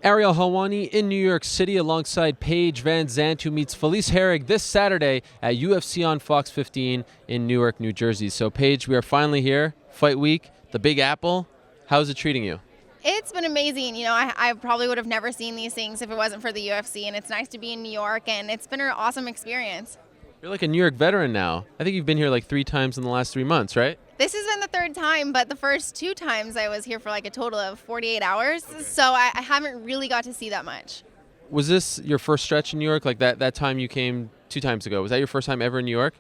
Ariel Helwani in New York City alongside Paige VanZant, who meets Felice Herrig this Saturday at UFC on Fox 15 in Newark, New Jersey. So Paige, we are finally here, fight week, the Big Apple. How's it treating you? It's been amazing. You know, I probably would have never seen these things if it wasn't for the UFC, and it's nice to be in New York, and it's been an awesome experience. You're like a New York veteran now. I think you've been here like 3 times in the last 3 months, right? This has been the 3rd time, but the first 2 times I was here for like a total of 48 hours, so I haven't really got to see that much. Was this your first stretch in New York? Like that time you came 2 times ago. Was that your first time ever in New York?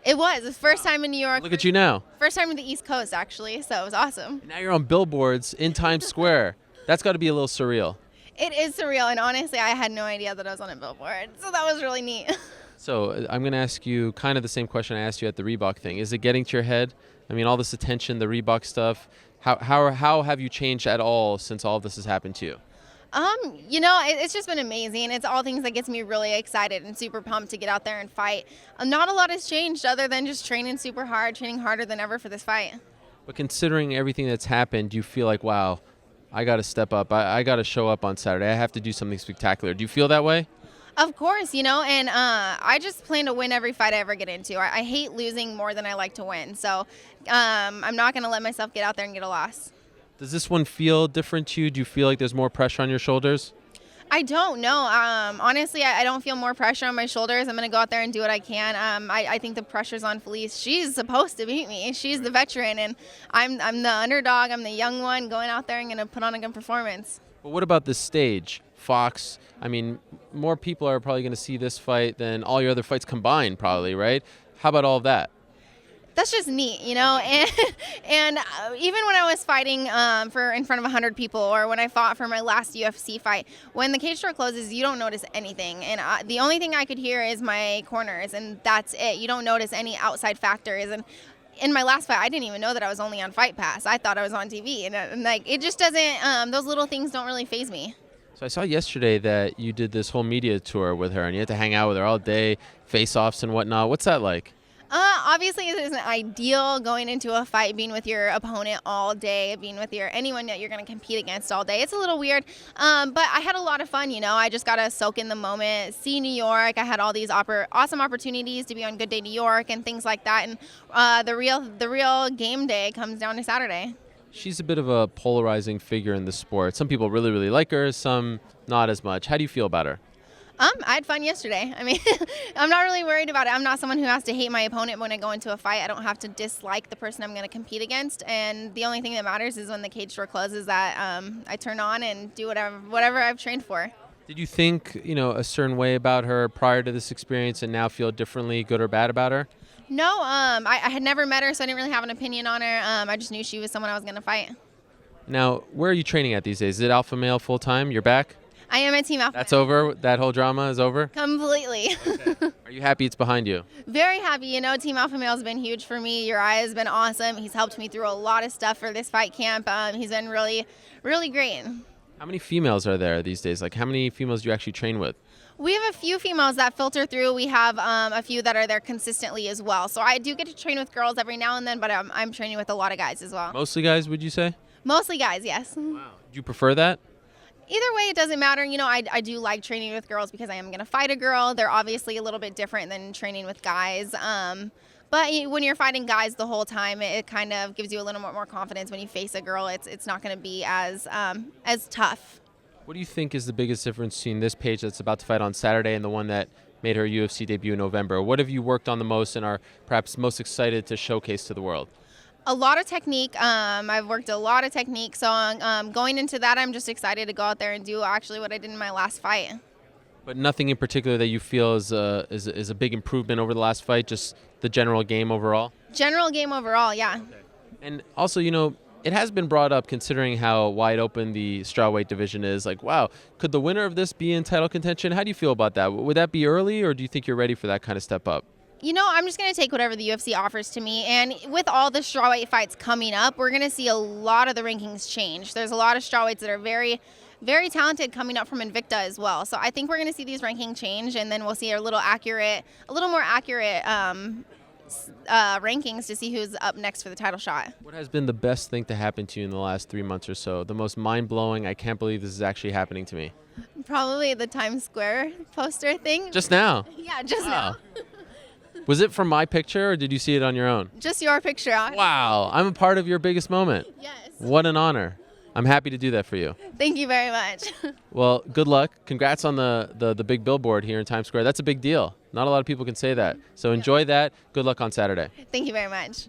It was. The first time in New York. Look at you now. First time in the East Coast, actually, so it was awesome. And now you're on billboards in Times Square. That's got to be a little surreal. It is surreal, and honestly, I had no idea that I was on a billboard, so that was really neat. So I'm going to ask you kind of the same question I asked you at the Reebok thing. Is it getting to your head? I mean, all this attention, the Reebok stuff, how have you changed at all since all of this has happened to you? You know, it's just been amazing. It's all things that gets me really excited and super pumped to get out there and fight. Not a lot has changed other than just training super hard, training harder than ever for this fight. But considering everything that's happened, do you feel like, wow, I got to step up. I got to show up on Saturday. I have to do something spectacular. Do you feel that way? Of course, you know, and I just plan to win every fight I ever get into. I hate losing more than I like to win, so I'm not going to let myself get out there and get a loss. Does this one feel different to you? Do you feel like there's more pressure on your shoulders? I don't know. Honestly, I don't feel more pressure on my shoulders. I'm going to go out there and do what I can. I think the pressure's on Felice. She's supposed to beat me. She's the veteran, and I'm the underdog. I'm the young one going out there and going to put on a good performance. But what about this stage? Fox, I mean, more people are probably going to see this fight than all your other fights combined, probably, right? How about all of that? That's just neat, you know, and even when I was fighting for in front of 100 people, or when I fought for my last UFC fight, when the cage door closes, you don't notice anything, and the only thing I could hear is my corners, and that's it. You don't notice any outside factors, and in my last fight, I didn't even know that I was only on Fight Pass. I thought I was on TV, and like it just doesn't. Those little things don't really faze me. So I saw yesterday that you did this whole media tour with her, and you had to hang out with her all day, face-offs and whatnot. What's that like? Obviously, it isn't ideal going into a fight, being with your opponent all day, being with anyone that you're going to compete against all day. It's a little weird, but I had a lot of fun, you know. I just got to soak in the moment, see New York. I had all these awesome opportunities to be on Good Day New York and things like that, and the real game day comes down to Saturday. She's a bit of a polarizing figure in the sport. Some people really, really like her, some not as much. How do you feel about her? I had fun yesterday. I mean, I'm not really worried about it. I'm not someone who has to hate my opponent when I go into a fight. I don't have to dislike the person I'm going to compete against. And the only thing that matters is when the cage door closes that I turn on and do whatever I've trained for. Did you think, you know, a certain way about her prior to this experience and now feel differently, good or bad about her? No, I had never met her, so I didn't really have an opinion on her. I just knew she was someone I was going to fight. Now, where are you training at these days? Is it Alpha Male full-time? You're back? I am at Team Alpha. That's over? That whole drama is over? Completely. Okay. Are you happy it's behind you? Very happy. You know, Team Alpha Male has been huge for me. Uriah has been awesome. He's helped me through a lot of stuff for this fight camp. He's been really, really great. How many females are there these days? Like, how many females do you actually train with? We have a few females that filter through. We have a few that are there consistently as well. So I do get to train with girls every now and then, but I'm training with a lot of guys as well. Mostly guys, would you say? Mostly guys, yes. Wow. Do you prefer that? Either way, it doesn't matter. You know, I do like training with girls because I am going to fight a girl. They're obviously a little bit different than training with guys. But when you're fighting guys the whole time, it kind of gives you a little more confidence. When you face a girl, it's not going to be as tough. What do you think is the biggest difference between this Paige that's about to fight on Saturday and the one that made her UFC debut in November? What have you worked on the most and are perhaps most excited to showcase to the world? A lot of technique. I've worked a lot of technique. So going into that, I'm just excited to go out there and do actually what I did in my last fight. But nothing in particular that you feel is a big improvement over the last fight, just the general game overall? General game overall, yeah. Okay. And also, you know, it has been brought up considering how wide open the strawweight division is. Like, wow, could the winner of this be in title contention? How do you feel about that? Would that be early, or do you think you're ready for that kind of step up? You know, I'm just going to take whatever the UFC offers to me. And with all the strawweight fights coming up, we're going to see a lot of the rankings change. There's a lot of strawweights that are very, very talented coming up from Invicta as well. So I think we're going to see these rankings change, and then we'll see a little more accurate rankings to see who's up next for the title shot. What has been the best thing to happen to you in the last 3 months or so? The most mind-blowing, I can't believe this is actually happening to me. Probably the Times Square poster thing. Just now? Yeah, just Wow. now. Was it from my picture or did you see it on your own? Just your picture. Wow, I'm a part of your biggest moment. Yes. What an honor. I'm happy to do that for you. Thank you very much. Well, good luck. Congrats on the big billboard here in Times Square. That's a big deal. Not a lot of people can say that. So enjoy that. Good luck on Saturday. Thank you very much.